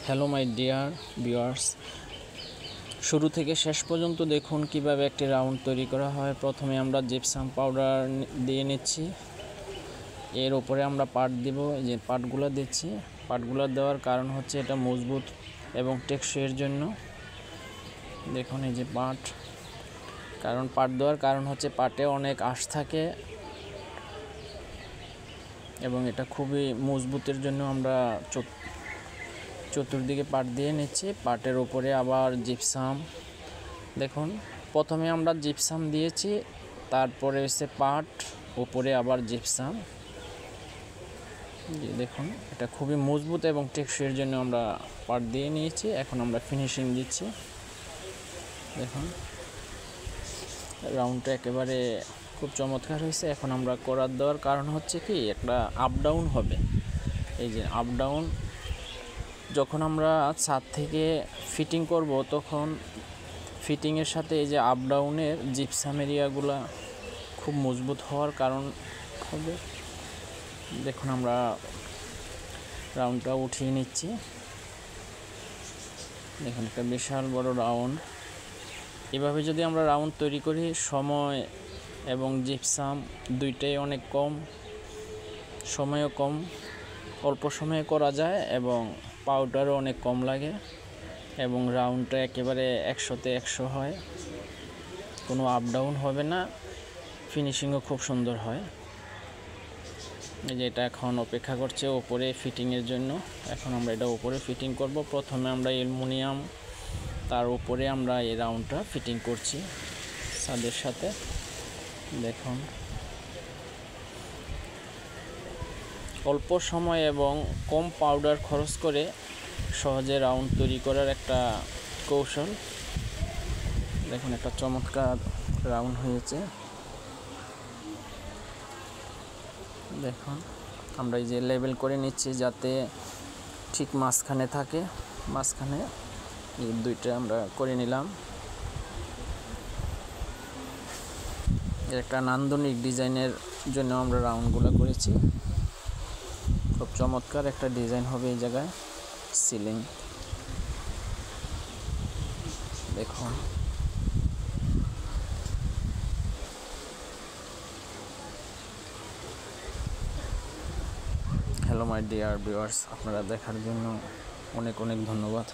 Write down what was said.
Hello my dear viewers, শুরু থেকে শেষ পর্যন্ত দেখুন কিভাবে একটি রাউন্ড তৈরি করা হয়। প্রথমে আমরা জিপসাম পাউডার দিয়ে নিচ্ছি, এর উপরে আমরা পাট দিব। এই যে পাটগুলো দিচ্ছি, পাটগুলো দেওয়ার কারণ হচ্ছে এটা মজবুত এবং টেকসইয়ের জন্য। দেখুন এই যে পাট, কারণ পাট দেওয়ার কারণ হচ্ছে পাটে অনেক আঁশ থাকে এবং এটা খুবই মজবুতের জন্য আমরা চতুর্দিকে পাট দিয়ে নিচ্ছি। পাটের উপরে আবার জিপসাম, দেখুন প্রথমে আমরা জিপসাম দিয়েছি, তারপরে হচ্ছে পাট, উপরে আবার জিপসাম। দেখুন এটা খুবই মজবুত এবং টেকসইয়ের জন্য আমরা পাট দিয়ে নিয়েছি। এখন আমরা ফিনিশিং দিচ্ছি। দেখুন রাউন্ডটা একেবারে খুব চমৎকার হয়েছে। এখন আমরা করার দেওয়ার কারণ হচ্ছে কি, একটা আপ ডাউন হবে। এই যে আপ ডাউন যখন আমরা ছাদ থেকে ফিটিং করব, তখন ফিটিংয়ের সাথে এই যে আপ ডাউনের জিপসাম এরিয়াগুলো খুব মজবুত হওয়ার কারণ হবে। দেখুন আমরা রাউন্ডটা উঠিয়ে নিচ্ছি। দেখুন একটা বিশাল বড় রাউন্ড। এভাবে যদি আমরা রাউন্ড তৈরি করি, সময় এবং জিপসাম দুইটাই অনেক কম, সময়ও কম, অল্প সময়ে করা যায় এবং পাউডারও অনেক কম লাগে এবং রাউন্ডটা একেবারে 100-তে 100 হয়, কোনো আপ ডাউন হবে না, ফিনিশিংও খুব সুন্দর হয়। এই যে এটা এখন অপেক্ষা করছে ওপরে ফিটিংয়ের জন্য। এখন আমরা এটা উপরে ফিটিং করব। প্রথমে আমরা অ্যালুমিনিয়াম, তার উপরে আমরা এই রাউন্ডটা ফিটিং করছি ছাদের সাথে। দেখুন অল্প সময় এবং কম পাউডার খরচ করে সহজে রাউন্ড তৈরি করার একটা কৌশল। দেখুন একটা চমৎকার রাউন্ড হয়েছে। দেখুন আমরা এই যে লেবেল করে নিচ্ছি যাতে ঠিক মাঝখানে থাকে, মাঝখানে এই দুইটা আমরা করে নিলাম। এর একটা নান্দনিক ডিজাইনের জন্য আমরা রাউন্ডগুলো করেছি। খুব চমৎকার একটা ডিজাইন হবে এই জায়গায়, সিলিং। দেখুন হ্যালো মাই ডিয়ার ভিউয়ার্স, আপনারা দেখার জন্য অনেক অনেক ধন্যবাদ।